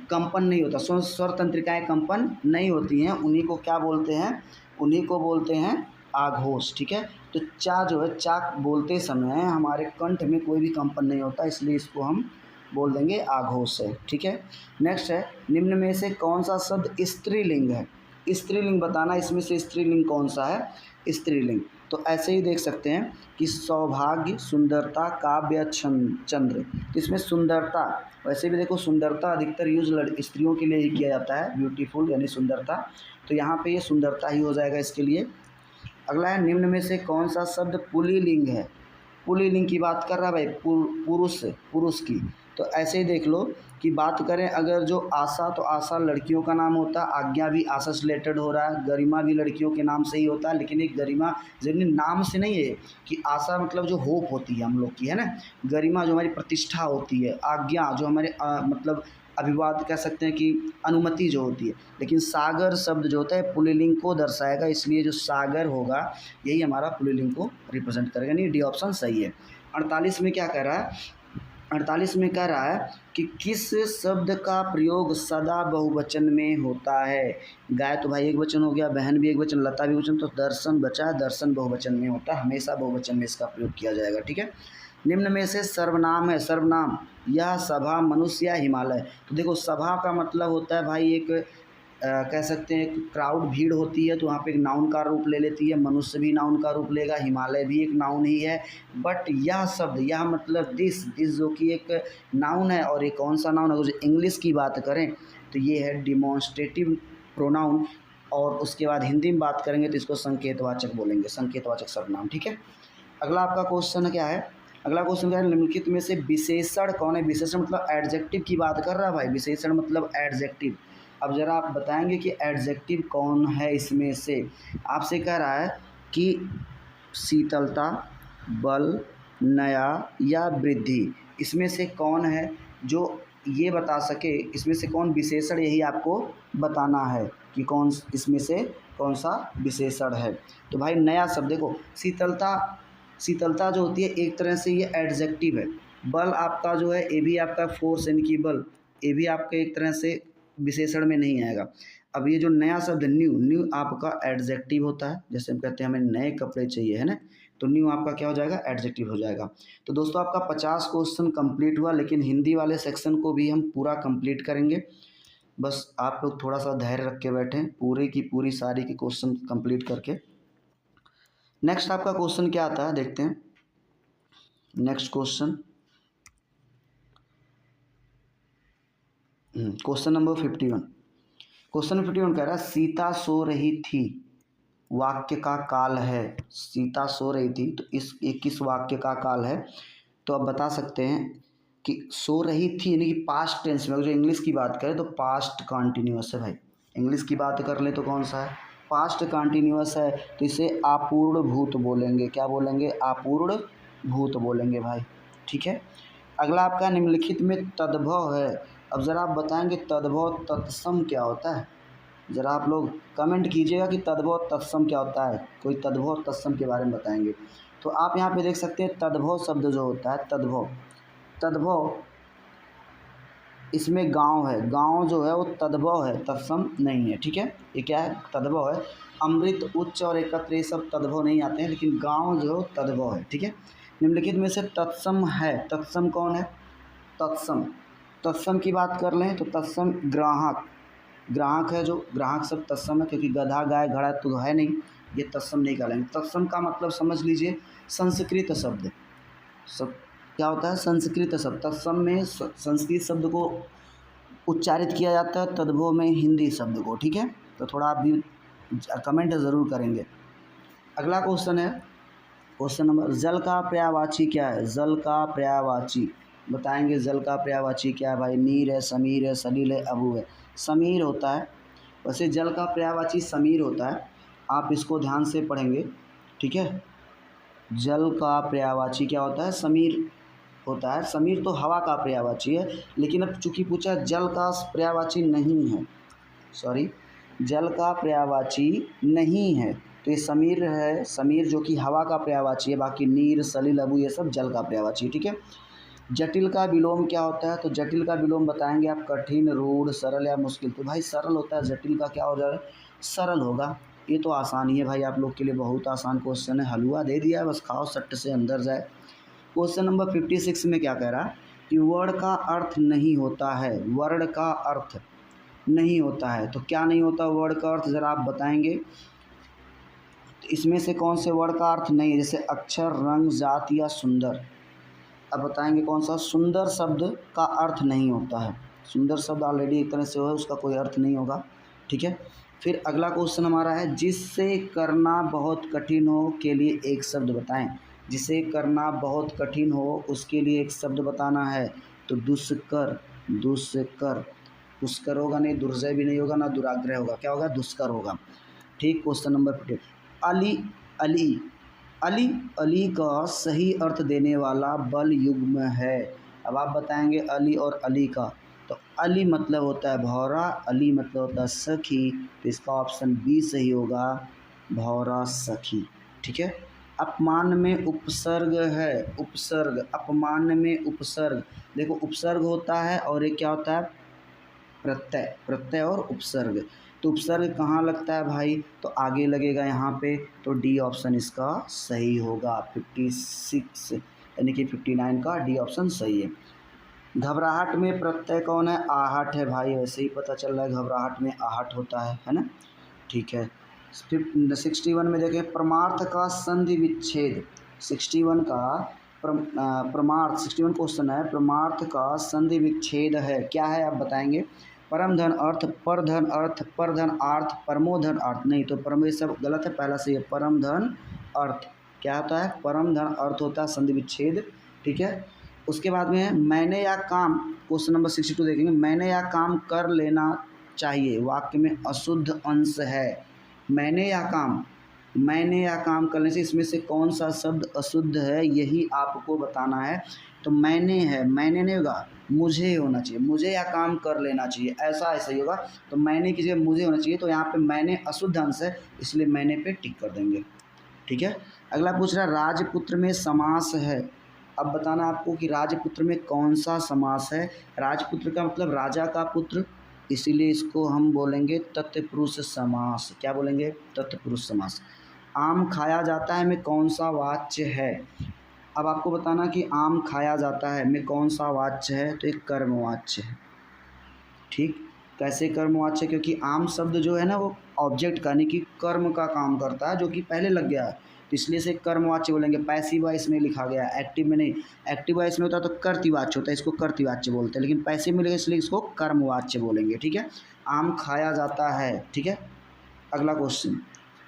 कंपन नहीं होता, स्वर तंत्रिकाएं कंपन नहीं होती हैं, उन्हीं को क्या बोलते हैं, उन्हीं को बोलते हैं आघोष। ठीक है, तो चा जो है, चा बोलते समय हमारे कंठ में कोई भी कंपन नहीं होता, इसलिए इसको हम बोल देंगे आघोष है। ठीक है, नेक्स्ट है, निम्न में से कौन सा शब्द स्त्रीलिंग है। स्त्रीलिंग बताना, इसमें से स्त्रीलिंग कौन सा है, स्त्रीलिंग। तो ऐसे ही देख सकते हैं कि सौभाग्य, सुंदरता, काव्य, चंद्र। तो इसमें सुंदरता, वैसे भी देखो सुंदरता अधिकतर यूज स्त्रियों के लिए ही किया जाता है, ब्यूटीफुल यानी सुंदरता, तो यहाँ पे ये सुंदरता ही हो जाएगा इसके लिए। अगला है, निम्न में से कौन सा शब्द पुल्लिंग है। पुल्लिंग की बात कर रहा है भाई, पुरुष की, तो ऐसे ही देख लो कि बात करें अगर जो आशा, तो आशा लड़कियों का नाम होता है, आज्ञा भी आशा से रिलेटेड हो रहा है, गरिमा भी लड़कियों के नाम से ही होता है, लेकिन एक गरिमा जरूरी नाम से नहीं है कि आशा मतलब जो होप होती है हम लोग की, है ना, गरिमा जो हमारी प्रतिष्ठा होती है, आज्ञा जो हमारे मतलब अभिवाद कह सकते हैं कि अनुमति जो होती है, लेकिन सागर शब्द जो होता है पुल्लिंग को दर्शाएगा, इसलिए जो सागर होगा यही हमारा पुल्लिंग को रिप्रेजेंट करेगा। नहीं, डी ऑप्शन सही है। 48 में क्या कह रहा है, 48 में कह रहा है कि किस शब्द का प्रयोग सदा बहुवचन में होता है। गाय तो भाई एक वचन हो गया, बहन भी एक वचन, लता भी वचन, तो दर्शन बचा है, दर्शन बहुवचन में होता है, हमेशा बहुवचन में इसका प्रयोग किया जाएगा। ठीक है। निम्न में से सर्वनाम है, सर्वनाम, यह सभा, मनुष्य या हिमालय। तो देखो सभा का मतलब होता है भाई एक कह सकते हैं क्राउड, भीड़ होती है, तो वहाँ पे एक नाउन का रूप ले लेती है, मनुष्य भी नाउन का रूप लेगा, हिमालय भी एक नाउन ही है। बट यह शब्द, यह मतलब दिस जो कि एक नाउन है, और ये कौन सा नाउन है, अगर इंग्लिश की बात करें तो ये है डिमॉन्स्ट्रेटिव प्रोनाउन, और उसके बाद हिंदी में बात करेंगे तो इसको संकेतवाचक बोलेंगे, संकेतवाचक सर्वनाम। ठीक है। अगला आपका क्वेश्चन क्या है, अगला क्वेश्चन क्या है, निम्नलिखित में से विशेषण कौन है। विशेषण मतलब एडजेक्टिव की बात कर रहा है भाई, विशेषण मतलब एडजेक्टिव। अब ज़रा आप बताएंगे कि एडजेक्टिव कौन है इसमें से। आपसे कह रहा है कि शीतलता, बल, नया या वृद्धि, इसमें से कौन है जो ये बता सके, इसमें से कौन विशेषण, यही आपको बताना है कि कौन इसमें से कौन सा विशेषण है। तो भाई नया शब्द देखो, शीतलता, शीतलता जो होती है एक तरह से ये एडजेक्टिव है। बल आपका जो है ये भी आपका फोर्स यानी कि बल, ये भी आपका एक तरह से विशेषण में नहीं आएगा। अब ये जो नया शब्द न्यू, न्यू आपका एडजेक्टिव होता है, जैसे हम कहते हैं हमें नए कपड़े चाहिए, है ना, तो न्यू आपका क्या हो जाएगा, एडजेक्टिव हो जाएगा। तो दोस्तों आपका 50 क्वेश्चन कंप्लीट हुआ, लेकिन हिंदी वाले सेक्शन को भी हम पूरा कंप्लीट करेंगे। बस आप लोग थोड़ा सा धैर्य रख के बैठें, पूरी की पूरी सारी की क्वेश्चन कंप्लीट करके। नेक्स्ट आपका क्वेश्चन क्या आता है देखते हैं। Next question, question number 51। Question 51 कह रहा है सीता सो रही थी, वाक्य का काल है। सीता सो रही थी, तो इस किस वाक्य का काल है। तो आप बता सकते हैं कि सो रही थी यानी कि पास्ट टेंस में, अगर जो इंग्लिश की बात करें तो पास्ट कॉन्टिन्यूअस है भाई। इंग्लिश की बात कर ले तो कौन सा है, पास्ट कॉन्टिन्यूअस है, तो इसे अपूर्ण भूत बोलेंगे। क्या बोलेंगे, अपूर्ण भूत बोलेंगे भाई। ठीक है। अगला आपका निम्नलिखित में तद्भव है। अब ज़रा आप बताएंगे तद्भव तत्सम क्या होता है। ज़रा आप लोग कमेंट कीजिएगा कि तद्भव तत्सम क्या होता है, कोई तद्भव तत्सम के बारे में बताएंगे। तो आप यहाँ पे देख सकते हैं तद्भव शब्द जो होता है, तद्भव, तद्भव इसमें गांव है, गांव जो है वो तद्भव है, तत्सम नहीं है। ठीक है, ये क्या है, तद्भव है। अमृत, उच्च और एकत्र ये सब तद्भव नहीं आते हैं, लेकिन गांव जो है तद्भव है। ठीक है। निम्नलिखित में से तत्सम है, तत्सम कौन है, तत्सम, तत्सम की बात कर लें तो तत्सम ग्राहक, ग्राहक है, जो ग्राहक सब तत्सम है, क्योंकि गधा गाय घड़ा तो है नहीं, ये तत्सम नहीं कहलाएंगे। तत्सम का मतलब समझ लीजिए संस्कृत शब्द, सब क्या होता है, संस्कृत शब्द। तत्सम में संस्कृत शब्द को उच्चारित किया जाता है, तद्भव में हिंदी शब्द को। ठीक है, तो थोड़ा आप भी कमेंट ज़रूर करेंगे। अगला क्वेश्चन है क्वेश्चन नंबर, जल का पर्यायवाची क्या है। जल का पर्यायवाची बताएंगे, जल का पर्यायवाची क्या है भाई। नीर है, समीर है, सलील है, अबू है। समीर होता है, वैसे जल का पर्यायवाची समीर होता है, आप इसको ध्यान से पढ़ेंगे। ठीक है, जल का पर्यायवाची क्या होता है, समीर होता है। समीर तो हवा का पर्यायवाची है, लेकिन अब चूंकि पूछा जल का पर्यायवाची नहीं है, सॉरी, जल का पर्यायवाची नहीं है, तो ये समीर है, समीर जो कि हवा का पर्यायवाची है। बाकी नीर, सलील, अबू ये सब जल का पर्यायवाची। ठीक है। जटिल का विलोम क्या होता है, तो जटिल का विलोम बताएंगे आप, कठिन, रूढ़, सरल या मुश्किल। तो भाई सरल होता है, जटिल का क्या हो जाएगा, सरल होगा। ये तो आसान ही है भाई, आप लोग के लिए बहुत आसान क्वेश्चन है, हलवा दे दिया है, बस खाओ सट्ट से अंदर जाए। क्वेश्चन नंबर 56 में क्या कह रहा है कि वर्ण का अर्थ नहीं होता है, वर्ण का अर्थ नहीं होता है। तो क्या नहीं होता वर्ण का अर्थ, ज़रा आप बताएंगे। तो इसमें से कौन से वर्ण का अर्थ नहीं है, जैसे अक्षर, रंग, जात या सुंदर। अब बताएंगे कौन सा, सुंदर शब्द का अर्थ नहीं होता है। सुंदर शब्द ऑलरेडी एक तरह से हो है, उसका कोई अर्थ नहीं होगा। ठीक है। फिर अगला क्वेश्चन हमारा है, जिससे करना बहुत कठिन हो के लिए एक शब्द बताएं। जिसे करना बहुत कठिन हो उसके लिए एक शब्द बताना है। तो दुष्कर, दुष्कर, पुष्कर होगा नहीं, दुर्जय भी नहीं होगा, ना दुराग्रह होगा, क्या होगा? दुष्कर होगा। ठीक, क्वेश्चन नंबर 58। अली, अली, अली, अली का सही अर्थ देने वाला बल युग्म है। अब आप बताएंगे अली और अली का, तो अली मतलब होता है भौरा, अली मतलब होता है सखी, तो इसका ऑप्शन बी सही होगा, भौरा सखी। ठीक है। अपमान में उपसर्ग है, उपसर्ग, अपमान में उपसर्ग, देखो उपसर्ग होता है और ये क्या होता है? प्रत्यय, प्रत्यय और उपसर्ग। तो उपसर्ग कहाँ लगता है भाई? तो आगे लगेगा यहाँ पे, तो डी ऑप्शन इसका सही होगा। 56 यानी कि 59 का डी ऑप्शन सही है। घबराहट में प्रत्यय कौन है? आहट है भाई, वैसे ही पता चल रहा है घबराहट में आहट होता है ना। ठीक है। 61 में देखें, परमार्थ का संधि विच्छेद, 61 का परमार्थ, 61 क्वेश्चन है, परमार्थ का संधि विच्छेद है, क्या है आप बताएंगे? परम धन अर्थ, पर धन अर्थ, पर धन अर्थ, परमो धन अर्थ, नहीं तो परम, ये सब गलत है, पहला सही है, परम धन अर्थ। क्या होता है? परम धन अर्थ होता है संधि विच्छेद। ठीक है। उसके बाद में मैंने या काम, क्वेश्चन नंबर 62 देखेंगे, मैंने या काम कर लेना चाहिए, वाक्य में अशुद्ध अंश है। मैंने या काम, मैंने या काम करने से इसमें से कौन सा शब्द अशुद्ध है, यही आपको बताना है। तो मैंने है, मैंने नहीं होगा, मुझे होना चाहिए, मुझे या काम कर लेना चाहिए, ऐसा ऐसा ही होगा। तो मैंने की जगह मुझे होना चाहिए, तो यहाँ पे मैंने अशुद्ध अंश है, इसलिए मैंने पे टिक कर देंगे। ठीक है। अगला पूछ रहा है, राजपुत्र में समास है। अब बताना आपको कि राजपुत्र में कौन सा समास है। राजपुत्र का मतलब राजा का पुत्र, इसीलिए इसको हम बोलेंगे तत्पुरुष समास। क्या बोलेंगे? तत्पुरुष समास। आम खाया जाता है में कौन सा वाच्य है? अब आपको बताना कि आम खाया जाता है में कौन सा वाच्य है, तो एक कर्मवाच्य है। ठीक, कैसे कर्मवाच्य? क्योंकि आम शब्द जो है ना वो ऑब्जेक्ट का यानी कि कर्म का काम करता है, जो कि पहले लग गया है, तो इसलिए से कर्मवाच्य बोलेंगे। पैसिव वॉइस में लिखा गया है, एक्टिव में नहीं। एक्टिव वॉइस में होता है तो कर्तृवाच्य होता है, इसको कर्तृवाच्य बोलते हैं, लेकिन पैसिव में लिखा इसलिए इसको कर्मवाच्य बोलेंगे। ठीक है। आम खाया जाता है। ठीक है। अगला क्वेश्चन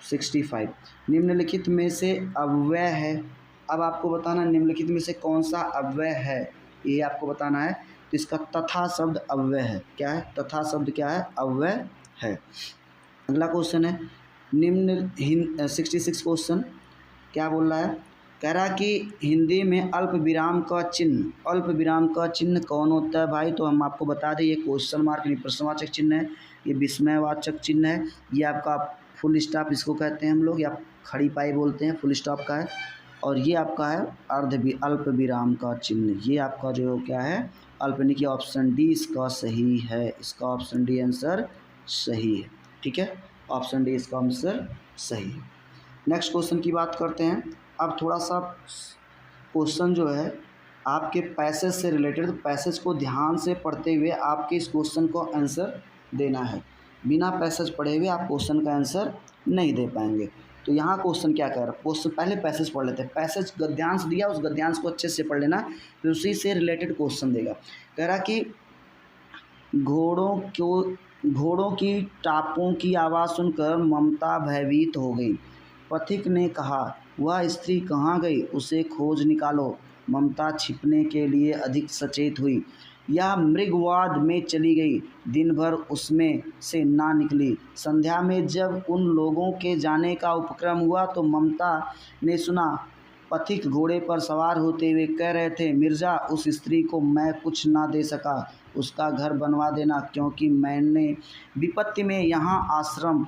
65, निम्नलिखित में से अव्यय है। अब आपको बताना निम्नलिखित में से कौन सा अव्यय है, ये आपको बताना है। तो इसका तथा शब्द अव्यय है। क्या है? तथा शब्द क्या है? अव्यय है। अगला क्वेश्चन है, 66 क्वेश्चन क्या बोल रहा है? कह रहा कि हिंदी में अल्प विराम का चिन्ह, अल्प विराम का चिन्ह कौन होता है भाई? तो हम आपको बता दें, ये क्वेश्चन मार्क यानी प्रश्नवाचक चिन्ह है, ये विस्मयवाचक चिन्ह है, ये आपका फुल स्टॉप इसको कहते हैं हम लोग, या खड़ी पाई बोलते हैं, फुल स्टॉप का है। और ये आपका है अल्प विराम का चिन्ह, ये आपका जो क्या है? अल्प, यानी कि ऑप्शन डी इसका सही है, इसका ऑप्शन डी आंसर सही है। ठीक है। ऑप्शन डी इसका आंसर सही है। नेक्स्ट क्वेश्चन की बात करते हैं। अब थोड़ा सा क्वेश्चन जो है आपके पैसेज से रिलेटेड, तो पैसेज को ध्यान से पढ़ते हुए आपके इस क्वेश्चन को आंसर देना है। बिना पैसेज पढ़े हुए आप क्वेश्चन का आंसर नहीं दे पाएंगे। तो यहाँ क्वेश्चन क्या कह रहा है? क्वेश्चन पहले पैसेज पढ़ लेते हैं। पैसेज गद्यांश दिया, उस गद्यांश को अच्छे से पढ़ लेना, फिर उसी से रिलेटेड क्वेश्चन देगा। कह रहा कि घोड़ों की टापों की आवाज़ सुनकर ममता भयभीत हो गई। पथिक ने कहा, वह स्त्री कहाँ गई? उसे खोज निकालो। ममता छिपने के लिए अधिक सचेत हुई। यह मृगवाद में चली गई, दिन भर उसमें से ना निकली। संध्या में जब उन लोगों के जाने का उपक्रम हुआ तो ममता ने सुना पथिक घोड़े पर सवार होते हुए कह रहे थे, मिर्ज़ा, उस स्त्री को मैं कुछ ना दे सका, उसका घर बनवा देना, क्योंकि मैंने विपत्ति में यहाँ विश्राम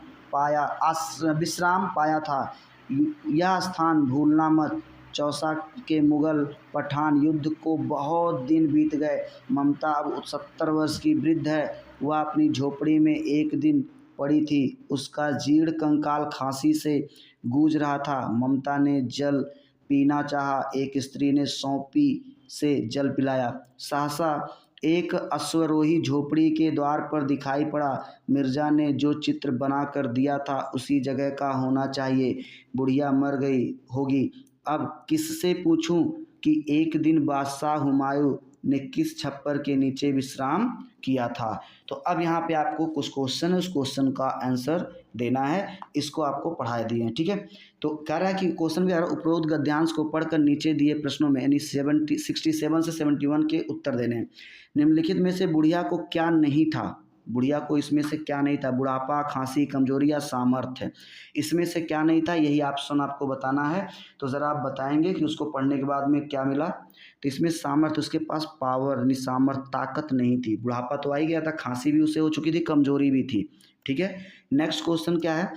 पाया था। यह स्थान भूलना मत। चौसा के मुगल पठान युद्ध को बहुत दिन बीत गए। ममता अब 70 वर्ष की वृद्ध है। वह अपनी झोपड़ी में एक दिन पड़ी थी। उसका जीर्ण कंकाल खांसी से गूंज रहा था। ममता ने जल पीना चाहा। एक स्त्री ने सौंपी से जल पिलाया। सहसा एक अश्वरोही झोपड़ी के द्वार पर दिखाई पड़ा। मिर्जा ने जो चित्र बना कर दिया था उसी जगह का होना चाहिए। बुढ़िया मर गई होगी। अब किससे पूछूं कि एक दिन बादशाह हुमायूं ने किस छप्पर के नीचे विश्राम किया था। तो अब यहाँ पे आपको कुछ क्वेश्चन है, उस क्वेश्चन का आंसर देना है, इसको आपको पढ़ा दिए हैं, ठीक है। तो कह रहा है कि क्वेश्चन भी आ रहा है, उपरोक्त गद्यांश को पढ़कर नीचे दिए प्रश्नों में यानी 67 से 71 के उत्तर देने हैं। निम्नलिखित में से बुढ़िया को क्या नहीं था, बुढ़िया को इसमें से क्या नहीं था, बुढ़ापा, खांसी, कमजोरी या सामर्थ्य, इसमें से क्या नहीं था, यही ऑप्शन आपको बताना है। तो ज़रा आप बताएंगे कि उसको पढ़ने के बाद में क्या मिला। तो इसमें सामर्थ्य, उसके पास पावर यानी सामर्थ्य, ताकत नहीं थी। बुढ़ापा तो आ ही गया था, खांसी भी उसे हो चुकी थी, कमजोरी भी थी, ठीक है। नेक्स्ट क्वेश्चन क्या है,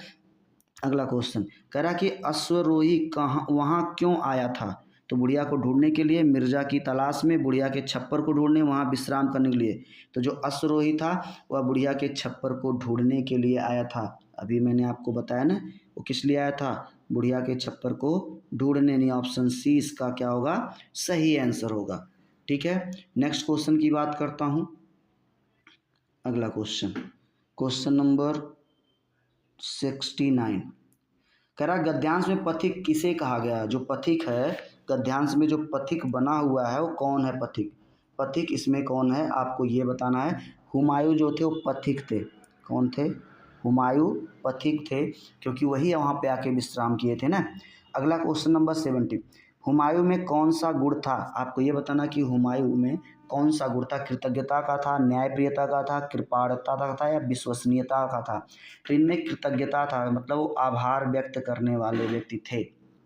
अगला क्वेश्चन कह रहा कि अश्वरोही कहाँ वहाँ क्यों आया था। तो बुढ़िया को ढूंढने के लिए, मिर्जा की तलाश में, बुढ़िया के छप्पर को ढूंढने, वहाँ विश्राम करने के लिए। तो जो अश्वरोही था वह बुढ़िया के छप्पर को ढूंढने के लिए आया था। अभी मैंने आपको बताया ना वो किस लिए आया था, बुढ़िया के छप्पर को ढूंढने। नहीं, ऑप्शन सी इसका क्या होगा, सही आंसर होगा, ठीक है। नेक्स्ट क्वेश्चन की बात करता हूँ, अगला क्वेश्चन, क्वेश्चन नंबर 69 कह रहा गद्यांश में पथिक किसे कहा गया। जो पथिक है गद्यांश में, जो पथिक बना हुआ है वो कौन है, पथिक, पथिक इसमें कौन है आपको ये बताना है। हुमायूं जो थे वो पथिक थे, कौन थे, हुमायूं पथिक थे, क्योंकि वही वहाँ पे आके विश्राम किए थे ना। अगला क्वेश्चन नंबर 70, हुमायूं में कौन सा गुण था, आपको ये बताना कि हुमायूं में कौन सा गुण था, कृतज्ञता का था, न्यायप्रियता का था, कृपाणुता का था या विश्वसनीयता का था। तो इनमें कृतज्ञता था, मतलब वो आभार व्यक्त करने वाले व्यक्ति थे,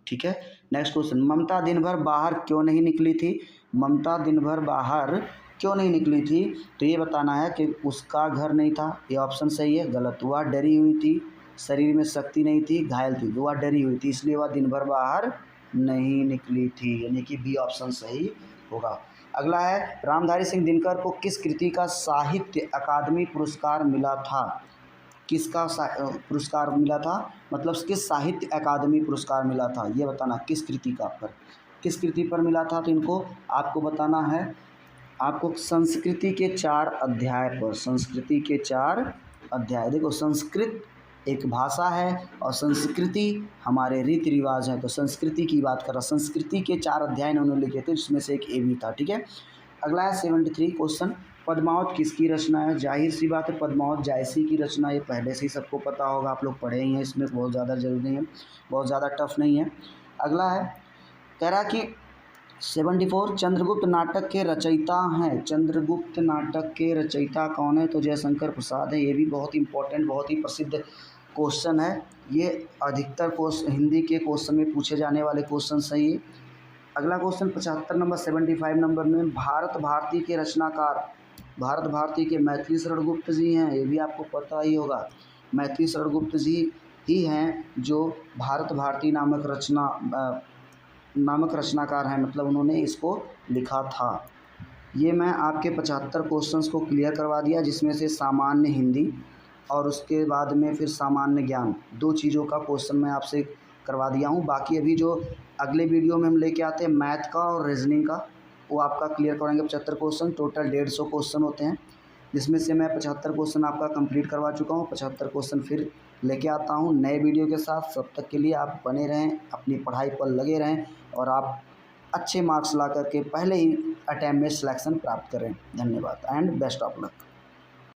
ठीक है। नेक्स्ट क्वेश्चन, ममता दिन भर बाहर क्यों नहीं निकली थी, ममता दिन भर बाहर क्यों नहीं निकली थी। तो ये बताना है कि उसका घर नहीं था, ये ऑप्शन सही है, गलत, वह डरी हुई थी, शरीर में शक्ति नहीं थी, घायल थी, वह डरी हुई थी इसलिए वह दिन भर बाहर नहीं निकली थी, यानी कि बी ऑप्शन सही होगा। अगला है, रामधारी सिंह दिनकर को किस कृति का साहित्य अकादमी पुरस्कार मिला था, किसका पुरस्कार मिला था, मतलब किस साहित्य अकादमी पुरस्कार मिला था, ये बताना किस कृति का पर, किस कृति पर मिला था। तो इनको आपको बताना है, आपको संस्कृति के 4 अध्याय पर, संस्कृति के 4 अध्याय। देखो संस्कृत एक भाषा है और संस्कृति हमारे रीति रिवाज हैं, तो संस्कृति की बात कर रहा, संस्कृति के 4 अध्याय इन्होंने लिखे थे जिसमें से एक ए भी था, ठीक है। अगला है 73 क्वेश्चन, पद्मावत किसकी रचना है। जाहिर सी बात है पद्मावत जायसी की रचना, ये पहले से ही सबको पता होगा, आप लोग पढ़े ही हैं, इसमें बहुत ज़्यादा जरूरी नहीं है, बहुत ज़्यादा टफ नहीं है। अगला है, कह रहा कि 74 चंद्रगुप्त नाटक के रचयिता हैं, चंद्रगुप्त नाटक के रचयिता कौन है। तो जयशंकर प्रसाद है, ये भी बहुत इंपॉर्टेंट, बहुत ही प्रसिद्ध क्वेश्चन है, ये अधिकतर हिंदी के क्वेश्चन में पूछे जाने वाले क्वेश्चन सही है। अगला क्वेश्चन 75 नंबर 75 नंबर में, भारत भारती के रचनाकार, भारत भारती के मैथिली शरण गुप्त जी हैं, ये भी आपको पता ही होगा, मैथिली शरण गुप्त जी ही हैं जो भारत भारती नामक रचनाकार हैं, मतलब उन्होंने इसको लिखा था। ये मैं आपके 75 क्वेश्चंस को क्लियर करवा दिया, जिसमें से सामान्य हिंदी और उसके बाद में फिर सामान्य ज्ञान, 2 चीज़ों का क्वेश्चन मैं आपसे करवा दिया हूँ। बाकी अभी जो अगले वीडियो में हम लेके आते हैं मैथ का और रीजनिंग का, वो आपका क्लियर कराएंगे। 75 क्वेश्चन, टोटल 150 क्वेश्चन होते हैं, जिसमें से मैं 75 क्वेश्चन आपका कंप्लीट करवा चुका हूँ। 75 क्वेश्चन फिर लेके आता हूँ नए वीडियो के साथ। सब तक के लिए आप बने रहें, अपनी पढ़ाई पर लगे रहें और आप अच्छे मार्क्स ला करके पहले ही अटेम्प्ट में सिलेक्शन प्राप्त करें। धन्यवाद एंड बेस्ट ऑफ लक।